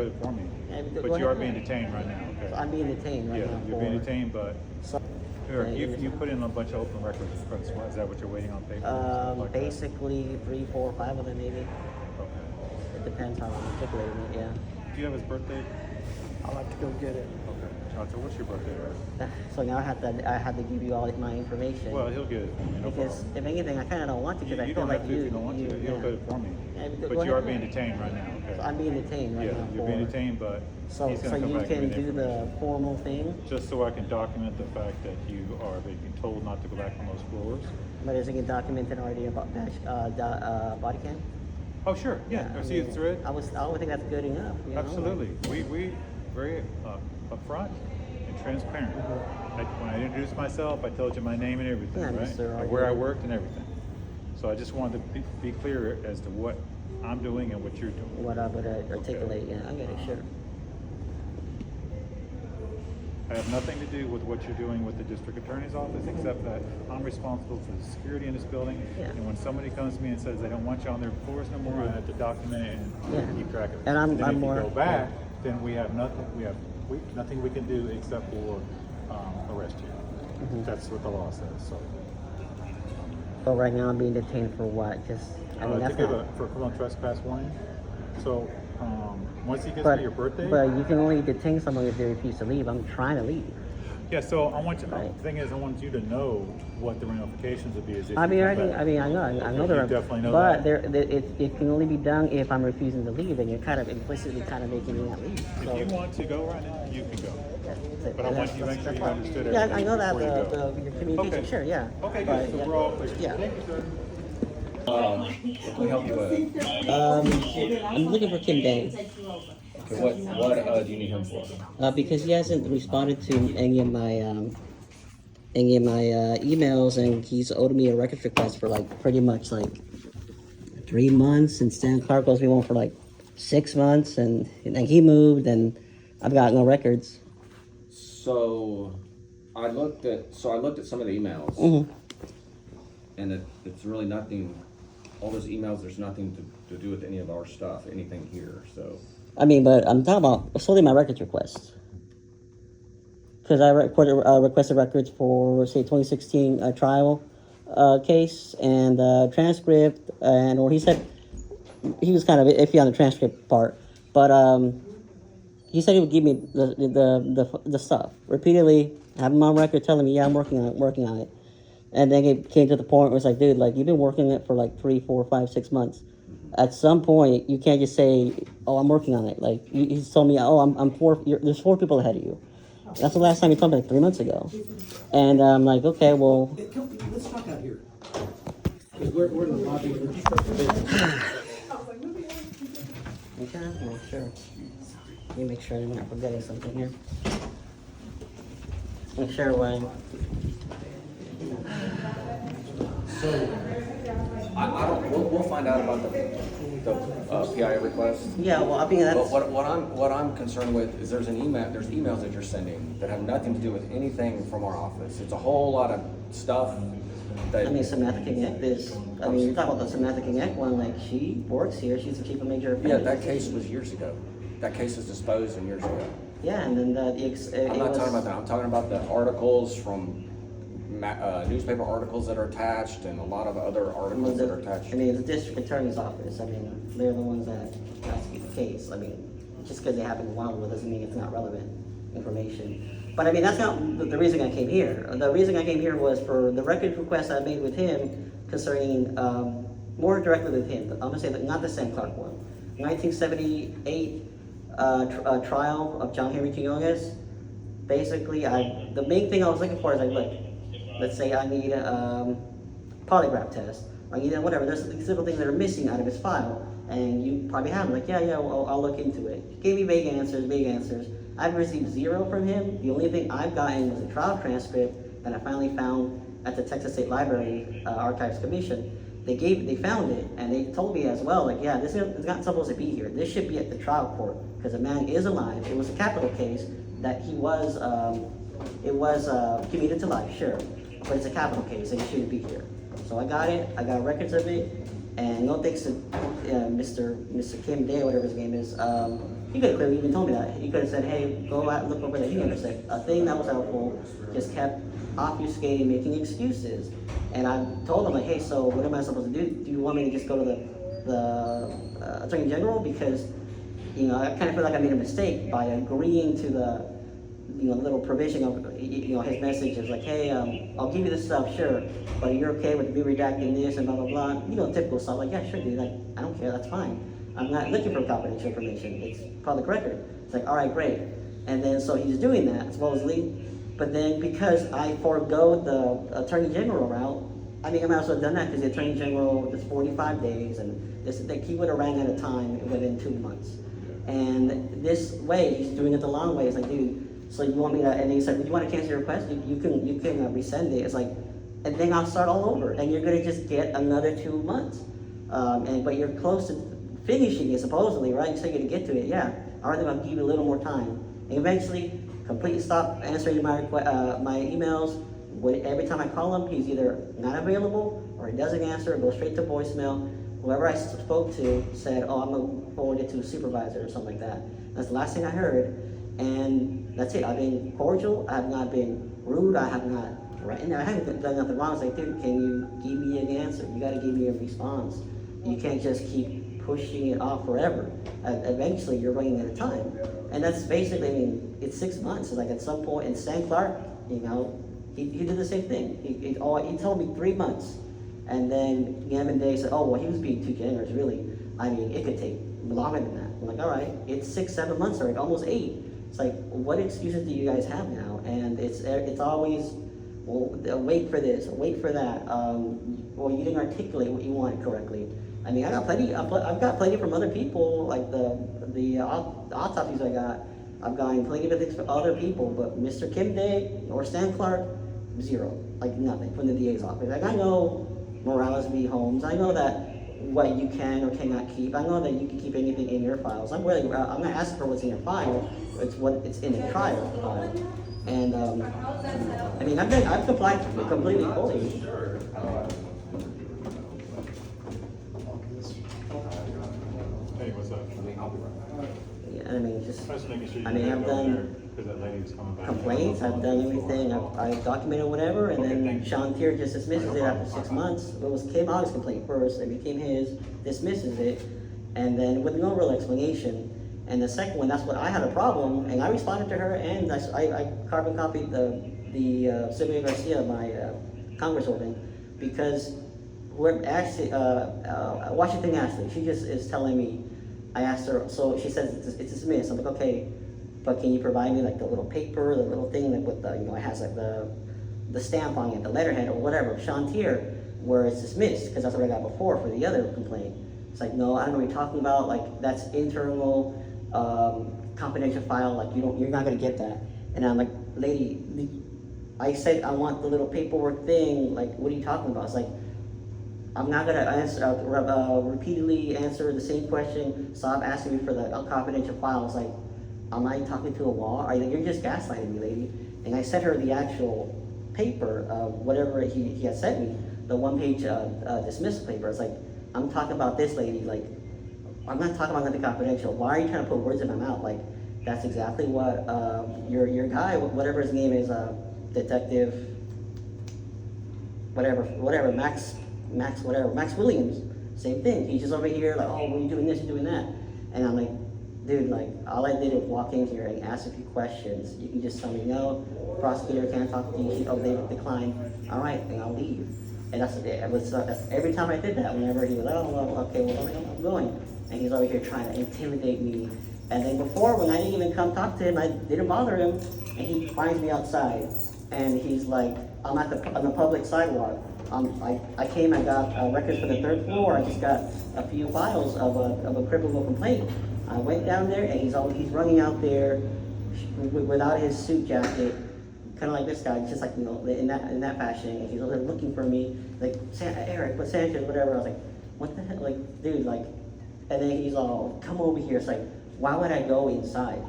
go for me. But go you are ahead. being detained right now, okay? So I'm being detained right now. Yeah, you're being detained, but So, you put in a bunch of open records. Is that what you're waiting on paper? Like basically 3, 4, 5 of them maybe. Okay. It depends how I'm articulating it, yeah. Do you have his birthday? I'll have to go get it. Okay. So what's your birthday? So now I had to give you all my information. Well, he'll get it for me, no because problem. if anything, I kind of don't want to because I You feel don't like have to if you don't want to. He'll get it for me. Yeah, But you are ahead. being detained right now, okay? So I'm being detained right Yeah, now. you're being detained, but So he's going to come you back can and give me do the information. formal thing, Just so I can document the fact that you are being told not to go back on those floors. but is it documented already about body cam? Oh, sure, yeah. I See it mean, through it? I would think that's good enough. You know? Absolutely. We very upfront and transparent. When I introduced myself, I told you my name and everything, Yeah, right? Mr. Like where I worked and everything. So I just wanted to be clear as to what I'm doing and what you're doing. What I would articulate, yeah, I get it, sure. I have nothing to do with what you're doing with the district attorney's office, except that I'm responsible for the security in this building. Yeah. And when somebody comes to me and says they don't want you on their floors no more, I have to document it and keep track of it. And I'm if more. you go back, then we have nothing. Nothing we can do except for arrest you. Mm-hmm. That's what the law says. So. But right now I'm being detained for what? Just I mean that's not. For criminal trespass warning. So once he gets But to your birthday. but you can only detain someone if they refuse to leave. I'm trying to leave. Yeah, so I want you. Right. The thing is, I want you to know what the ramifications would be. If I you come back. I know You there. definitely know but that. it can only be done if I'm refusing to leave, and you're kind of implicitly kind of making me not leave. So, If you want to go right now, you can go. that's it. But I And want you to that's- make sure that's you fine. understood Yeah, everything I know that before you go. your communication. Okay. Sure, yeah. Okay, But, good. So yeah. we're all clear. Yeah. Thank you, sir. What can we help you with? I'm looking for Kim Day Okay, what do you need him for? because he hasn't responded to any of my emails, and he's owed me a records request for like pretty much like 3 months, and Stan Clark owes me one for like 6 months, and he moved, and I've got no records. So I looked at some of the emails, Mm-hmm. and it's really nothing. All those emails, there's nothing to do with any of our stuff, anything here. So I mean, but I'm talking about solely my records requests. Because I requested records for, say, 2016 trial case and transcript, or he said he was kind of iffy on the transcript part, but he said he would give me the stuff repeatedly, have him on record telling me, yeah, I'm working on it. And then it came to the point where it's like, dude, like you've been working on it for like 3, 4, 5, 6 months. At some point, you can't just say, "Oh, I'm working on it." Like he's told me, "Oh, there's 4 people ahead of you." That's the last time he told me, like 3 months ago. And I'm like, okay, well. Let's talk out here. Because we're in the lobby. Okay, well, sure. Let me make sure I'm not forgetting something here. Make sure when. So I don't. We'll find out about the PIA request. Yeah, well, I mean that's. But what I'm concerned with is there's emails that you're sending that have nothing to do with anything from our office. It's a whole lot of stuff that. I mean, Samantha King is. I mean, you're talking about the Samantha King one. Like she works here. She's the chief of major offenders. Yeah, that case was years ago. That case was disposed of years ago. Yeah, and then I'm not talking about that. I'm talking about the articles from newspaper articles that are attached and a lot of other articles that are attached. I mean, the district attorney's office. I mean, they're the ones that prosecute the case. I mean, just because they happen a while ago doesn't mean it's not relevant information. But I mean, that's not the reason I came here. The reason I came here was for the record request I made with him concerning more directly with him. I'm gonna say that not the Sam Clark one. 1978 trial of John Henry Quinones. Basically, the main thing I was looking for is like, look, let's say I need a polygraph test. I need whatever. There's these little things that are missing out of his file, and you probably have them. Like, yeah, well, I'll look into it. He gave me vague answers. I've received 0 from him. The only thing I've gotten was a trial transcript that I finally found at the Texas State Library Archives Commission. They found it, and they told me as well, like, yeah, this is not supposed to be here. This should be at the trial court because the man is alive. It was a capital case that he was. It was commuted to life, sure, but it's a capital case, and it shouldn't be here. So I got it. I got records of it, and no thanks to Mr. Kim Day, whatever his name is. he could have clearly even told me that. He could have said, hey, go out and look over there. He never said a thing that was helpful, just kept obfuscating, making excuses. And I told him, like, hey, so what am I supposed to do? Do you want me to just go to the Attorney General? Because, you know, I kind of feel like I made a mistake by agreeing to the, you know, little provision of, you know, his message is like, hey, I'll give you this stuff, sure, but you're okay with me redacting this and blah, blah, blah. You know, typical stuff, like, yeah, sure, dude, like, I don't care, that's fine. I'm not looking for confidential information, it's public record. It's like, all right, great. And then, so he's doing that, supposedly, but then because I forego the Attorney General route, I mean, I might as well have done that because the Attorney General is 45 days, and this, like, he would have ran out of time within 2 months. And this way, he's doing it the long way. It's like, dude, so you want me to, and then he's like, well, you want to cancel your request? You can resend it. It's like, and then I'll start all over, and you're gonna just get another 2 months. But you're close to finishing it supposedly, right? So you're gonna get to it, yeah. All right, then I'll give you a little more time. And eventually, completely stop answering my my emails. Every time I call him, he's either not available or he doesn't answer. It goes straight to voicemail. Whoever I spoke to said, oh, I'm gonna forward it to a supervisor or something like that. That's the last thing I heard. And that's it. I've been cordial. I have not been rude. I have not, I haven't done nothing wrong. It's like, dude, can you give me an answer? You gotta give me a response. You can't just keep pushing it off forever. Eventually, you're running out of time. And that's basically, I mean, it's 6 months. It's like at some point, and Stan Clark, you know, he did the same thing. He told me 3 months. And then Gavin Day said, oh, well, he was being too generous, really. I mean, it could take longer than that. I'm like, all right, it's 6, 7 months already, almost 8. It's like, what excuses do you guys have now? And it's always, well, wait for this, wait for that. Well, you didn't articulate what you wanted correctly. I mean, I got plenty. I've got plenty from other people, like the autopsies I got. I've gotten plenty of things from other people, but Mr. Kim Day or Stan Clark, 0, like nothing from the DA's office. Like I know Morales v. Holmes. I know that what you can or cannot keep. I know that you can keep anything in your files. I'm not asking for what's in your file. It's what's in the trial file. And I mean, I've complied completely fully. Hey, what's up? Yeah, I mean, just. I was making sure you I mean, didn't I've go there, done because that lady was coming back. complaints. I've done everything. I've documented whatever, and Okay, then thank you. Sean Tier just dismisses it after 6 months. It was Kim Aug's complaint first. It became his. Dismisses it, and then with no real explanation. And the second one, that's what I had a problem, and I responded to her, and I carbon copied the Sylvia Garcia, my congresswoman, because whoever Ashley, Washington Ashley, she just is telling me. I asked her, so she says it's dismissed. I'm like, okay, but can you provide me like the little paper, the little thing that with the, you know, it has like the stamp on it, the letterhead or whatever, Sean Tier, where it's dismissed, because that's what I got before for the other complaint. It's like, no, I don't know what you're talking about. Like that's internal, confidential file. Like you're not gonna get that. And I'm like, lady, I said I want the little paperwork thing. Like, what are you talking about? It's like, I'm not gonna answer, repeatedly answer the same question. Stop asking me for the confidential file. It's like, am I talking to a wall? You're just gaslighting me, lady. And I sent her the actual paper, whatever he had sent me, the 1-page dismissal paper. It's like, I'm talking about this lady. Like, I'm not talking about nothing confidential. Why are you trying to put words in my mouth? Like, that's exactly what your guy, whatever his name is, Detective, whatever, Max Williams, same thing. He's just over here like, oh, well, you're doing this, you're doing that. And I'm like, dude, like, all I did was walk in here and ask a few questions. You can just tell me, no, prosecutor can't talk to you. Oh, they declined. All right, then I'll leave. And that's every time I did that, whenever he was, oh, well, okay, well, I'm going. And he's over here trying to intimidate me. And then before, when I didn't even come talk to him, I didn't bother him, and he finds me outside. And he's like, I'm on the public sidewalk. I came and got records for the 3rd floor. I just got a few files of a criminal complaint. I went down there, and he's running out there without his suit jacket, kind of like this guy, just like, you know, in that fashion. And he's over there looking for me, like, Eric, but Sanchez, whatever. I was like, what the hell, like, dude, like, and then he's all, come over here. It's like, why would I go inside?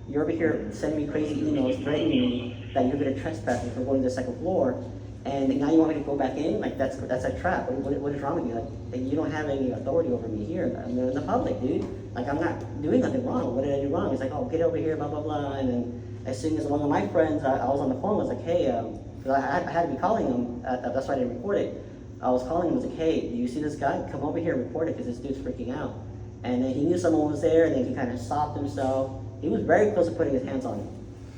You're over here sending me crazy emails, threatening me that you're gonna trespass me for going to the 2nd floor. And now you want me to go back in? Like, that's a trap. What is wrong with you? Like, you don't have any authority over me here. I'm in the public, dude. Like, I'm not doing nothing wrong. What did I do wrong? He's like, oh, get over here, blah, blah, blah. And then as soon as one of my friends, I was on the phone, I was like, hey, because I had to be calling him, that's why I didn't record it. I was calling him, I was like, hey, do you see this guy? Come over here and report it, because this dude's freaking out. And then he knew someone was there, and then he kind of stopped himself. He was very close to putting his hands on him.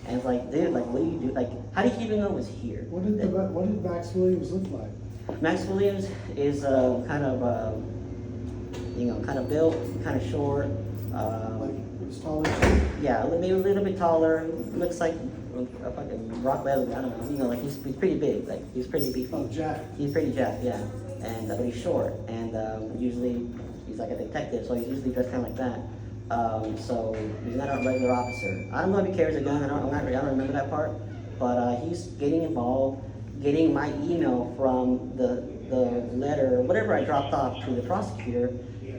And it's like, dude, like, what do you do? Like, how do you even know it was here? What did Max Williams look like? Max Williams is kind of built, kind of short. Like, he was taller too? Yeah, maybe a little bit taller. Looks like a fucking rock wrestler. I don't know. Like he's pretty big. Like he's pretty beefy. Oh, jacked. He's pretty jacked, yeah. And but he's short, and usually he's like a detective, so he's usually dressed kind of like that. So he's not a regular officer. I don't know if he carries a gun. I don't remember that part. But he's getting involved, getting my email from the letter, whatever I dropped off to the prosecutor,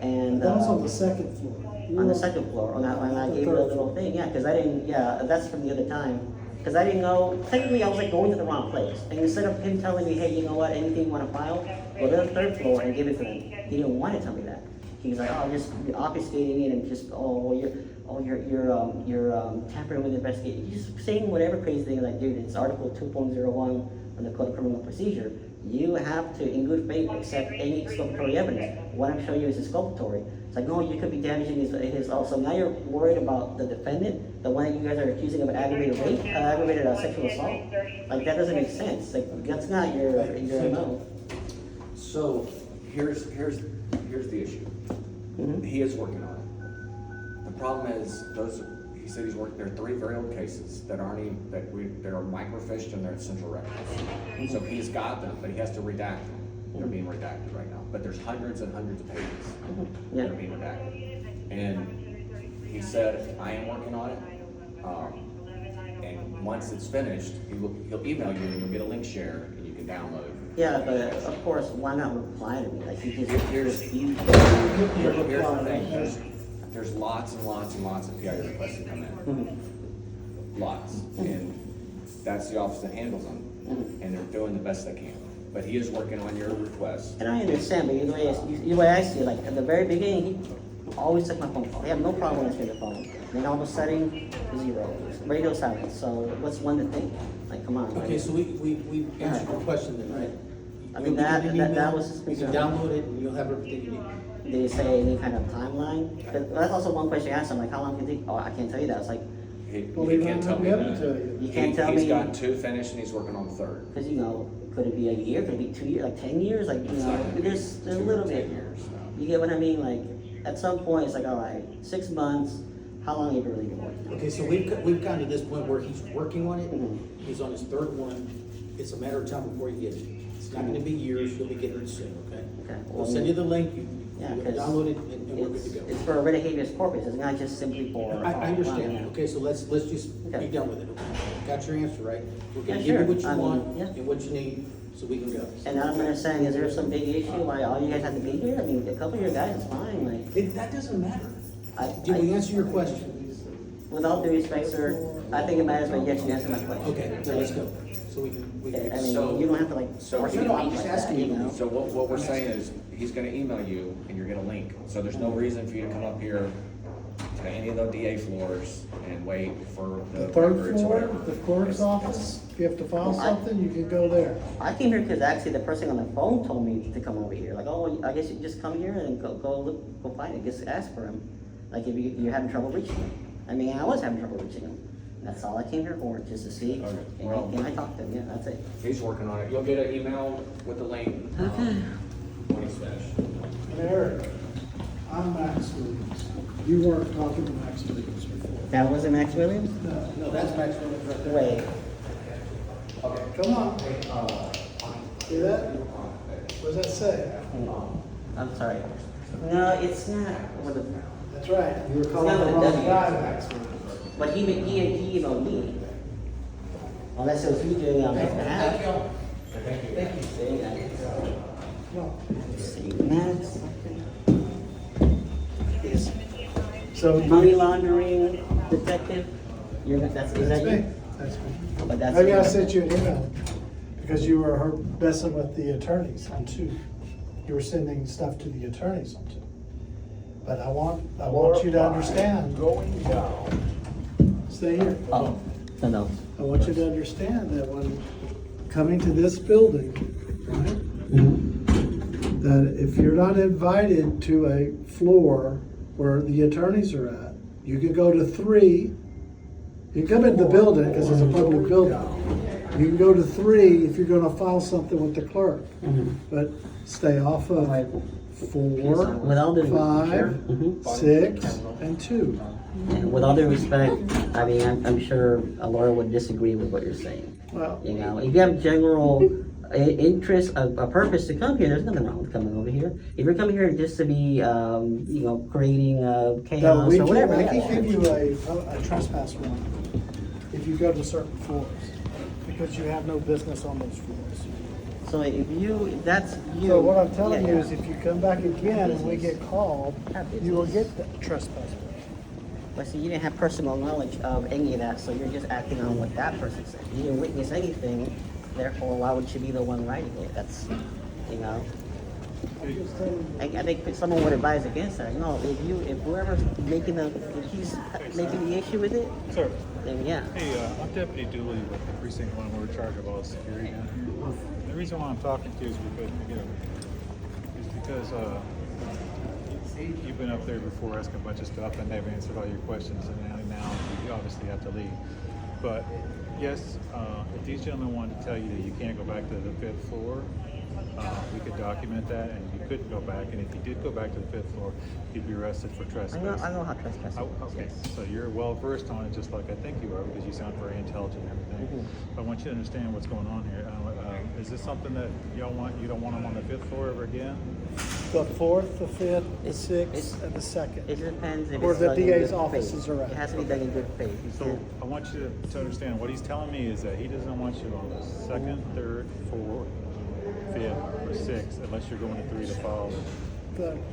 and That was on the second floor. on the second floor, when I gave her a little thing, yeah, because I didn't, that's from the other time. Because I didn't know, technically I was like going to the wrong place. And instead of him telling me, hey, you know what, anything you want to file, go to the third floor and give it to him. He didn't want to tell me that. He was like, oh, just obfuscating it and just, you're tampering with the investigation. He's just saying whatever crazy thing, like, dude, it's Article 2.01 of the Code of Criminal Procedure. You have to, in good faith, accept any exculpatory evidence. What I'm showing you is exculpatory. It's like, no, you could be damaging his also. Now you're worried about the defendant, the one that you guys are accusing of aggravated rape, aggravated sexual assault. Like, that doesn't make sense. Like, that's not your MO. So here's the issue. Mhm. He is working on it. The problem is he said he's working. There are 3 very old cases that aren't even that are microfished and they're at central records. So he's got them, but he has to redact them. They're being redacted right now. But there's hundreds and hundreds of pages Yeah. that are being redacted. And he said, I am working on it. And once it's finished, he'll email you and you'll get a link share and you can download. Yeah, but of course, why not reply to me? Like, you just, Here's the you. thing. There's lots and lots and lots of PI requests that come in. Lots. And that's the office that handles them. And they're doing the best they can. But he is working on your request. And I understand, but the way I see it, like at the very beginning, he always took my phone call. He had no problem answering the phone. Then all of a sudden, 0. Radio silence. So what's one to think? Like, come on. Okay, so we answered your question then, right? I mean, that was his You can concern. download it and you'll have everything you need. Did he say any kind of timeline? Because that's also one question I asked him, like, how long can it take? Oh, I can't tell you that. It's like, He Well, we can't don't tell me have to that. tell you. you can't tell He's me. got 2 finished and he's working on the 3rd. Because, could it be a year? Could it be 2 years? Like 10 years? Like, It's not gonna be there's a 2 little or 10 bit. years, no. You get what I mean? Like, at some point, it's like, all right, 6 months. How long have you really been working? Okay, so we've gotten to this point where he's working on it. Mhm. He's on his 3rd one. It's a matter of time before he gets it. It's not gonna be years. You'll be getting it soon, okay? Okay. We'll send you the link. Yeah, You 'cause download it and we're good It's, to go. it's for a writ of habeas corpus. It's not just simply for. I understand. Yeah. Okay, so let's just Okay. be done with it. Got your answer, right? We're gonna Yeah, give you sure. what you I mean, want yeah. and what you need so we can go. And I'm gonna say, is there some big issue why all you guys have to be here? I mean, a couple of your guys is fine. Like, That doesn't matter. I- Did we I- answer your question? with all due respect, sir, I think it matters, but yes, you answered my question. Okay, then let's go. So we can. I mean, So- you don't have to like. so force he- it No, on I'm just like that, asking you. So what we're saying is, he's gonna email you and you're gonna link. So there's no reason for you to come up here to any of the DA floors and wait for the The 3rd records or floor, whatever. the clerk's office, if you have to file Well, I- something, you can go there. I came here because actually the person on the phone told me to come over here. Like, oh, I guess you just come here and go find it. Just ask for him. Like, if you're having trouble reaching him. I mean, I was having trouble reaching him. That's all I came here for, just to see. Okay, And well- can I talk to him? Yeah, that's it. He's working on it. You'll get an email with the link. Okay. When he's finished. And Eric, I'm Max Williams. You weren't talking to Max Williams before. That wasn't Max Williams? No, No, that's Max Williams right there. Wait. come on. See that? What does that say? I'm sorry. No, it's not. What the- That's right, you were calling not the what it wrong does. guy, Max Williams. But he emailed me. Unless it was he doing it on his behalf. Thank you. See, No. see, Max. Is So money you, laundering detective? Is that that's you? me, that's me. But that's. Maybe I sent you an email because you were messing with the attorneys on 2. You were sending stuff to the attorneys on 2. But I want you to understand, Going down. stay here. Oh, no. I want you to understand that when coming to this building, right? That if you're not invited to a floor where the attorneys are at, you can go to 3. You can come into the building because it's a public building. You can go to 3 if you're gonna file something with the clerk. But stay off of 4, With all due 5, 6, and 2. And with all due respect, I mean, I'm sure a lawyer would disagree with what you're saying. Well, You know, if you have general interest, a purpose to come here, there's nothing wrong with coming over here. If you're coming here just to be, creating no, chaos we or whatever. can yeah. give you a trespass warrant if you go to certain floors, because you have no business on those floors. So if that's you. So what I'm telling yeah, you yeah. is if you come back again and we get called, you will get the trespass warrant. But see, you didn't have personal knowledge of any of that, so you're just acting on what that person said. You didn't witness anything, therefore, why would you be the one writing it? That's, you know. I think someone would advise against that. No, if whoever's making if he's making the issue with it, Sir, then yeah. hey, I'm Deputy Dooley with the precinct 1. We're in charge of all the security down here. The reason why I'm talking to you is because you've been up there before asking a bunch of stuff and they've answered all your questions, and now you obviously have to leave. But yes, if these gentlemen wanted to tell you that you can't go back to the 5th floor, we could document that, and you couldn't go back. And if you did go back to the 5th floor, you'd be arrested for trespass. I know how trespassing Oh, okay, so you're well versed on it, just like I think you are, because you sound very intelligent and everything. I want you to understand what's going on here. Is this something that you don't want them on the 5th floor ever again? The 4th, the 5th, the It's- 6th, and the 2nd. It depends if Or it's the done in DA's good offices faith. are at. It has to be done in good faith. You So can't- I want you to understand, what he's telling me is that he doesn't want you on the 2nd, 3rd, 4th, 5th, or 6th, unless you're going to 3 to file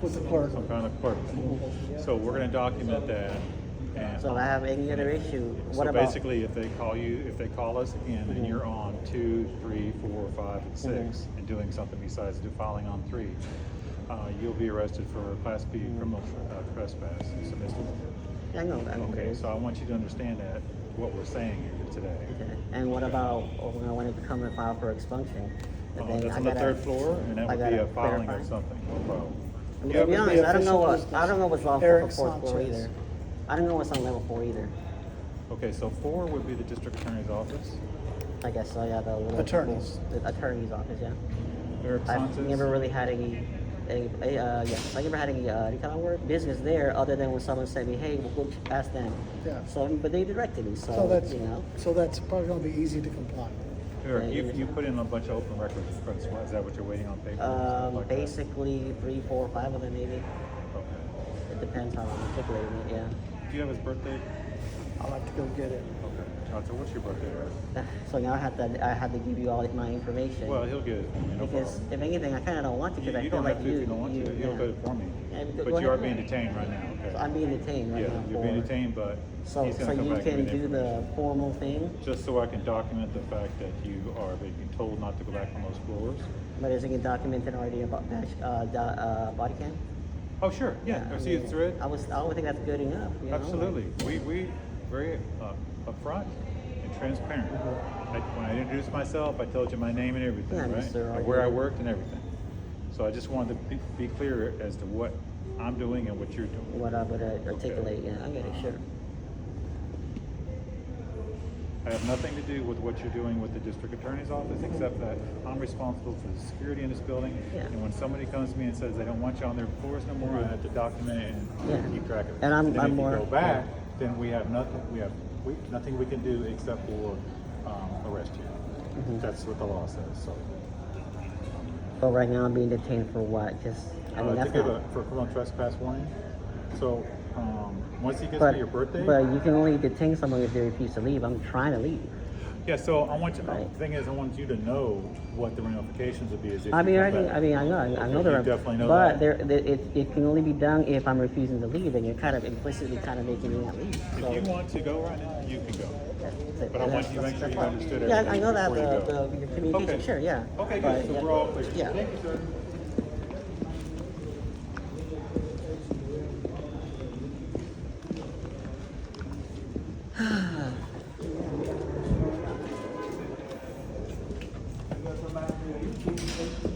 With the clerk. some kind of clerk. So we're gonna document that. And So if I have any other issue, what so about? basically, if they call us again and you're on 2, 3, 4, 5, and 6 and doing something besides filing on 3, you'll be arrested for Class B criminal trespass. It's a misdemeanor. Yeah, I know that. Okay, so I want you to understand that, what we're saying here today. Okay. And what about when I wanted to come and file for expunction? And then That's I on the gotta- 3rd floor, and that I would be a gotta filing verify. of something, no problem. To be would be honest, I don't know official business. I don't know what's lawful Eric for 4th floor Sanchez. either. I don't know what's on level 4 either. Okay, so 4 would be the district attorney's office. I guess so. Yeah, the little Attorneys. the attorney's office. Yeah. Eric I've Sanchez. never really had any I never had any kind of work business there other than when someone said me, hey, we'll go ask them. Yeah. So, but they directed me. So, So that's probably gonna be easy to comply with. Eric, you put in a bunch of open records. Is that what you're waiting on paper? Stuff like that? basically 3, 4, 5 of them maybe. Okay. It depends how I'm articulating it. Yeah. Do you have his birthday? I'll have to go get it. Okay. So what's your birthday, Eric? So now I have to give you all my information. Well, he'll get it. No because problem. if anything, I kind of don't want to because I You feel don't like have to if you don't want to. He'll yeah. get it for me. Yeah, But go you are ahead. being detained right now, okay? So I'm being detained right Yeah, now. you're being detained, but So, he's so gonna come you back can and get do the formal thing, just so I can document the fact that you are being told not to go back on those floors. but is it documented already about body cam? Oh, sure, yeah, I see mean, it's thread. I would think that's good enough. You know? Absolutely. We very upfront and transparent. When I introduced myself, I told you my name and everything, Yeah, right? Mr. And where I worked and everything. So I just wanted to be clear as to what I'm doing and what you're doing. What I would articulate, yeah, I get it, sure. I have nothing to do with what you're doing with the district attorney's office, except that I'm responsible for the security in this building. Yeah. And when somebody comes to me and says they don't want you on their floors no more, I have to document it Yeah. and keep track of it. And I'm then if more- you go back, then we have nothing. Nothing we can do except for arrest you. Mm-hmm. That's what the law says. So But right now I'm being detained for what? Just, I mean, that's not. for criminal trespass warning. So once he gets But, to your birthday. but you can only detain someone if they refuse to leave. I'm trying to leave. Yeah, so I want you. Right. The thing is, I want you to know what the ramifications would be. If I you mean, come I back. know You there. definitely know but that. it can only be done if I'm refusing to leave, and you're kind of implicitly kind of making me not leave. So, If you want to go right now, you can go. that's it. But I And want you to make that's sure you fine. understood Yeah, I everything know that before you go. your communication. Okay. Sure, yeah. Okay, But, good. So yeah. we're all clear. Yeah. Thank you, sir. I got somebody here, you keep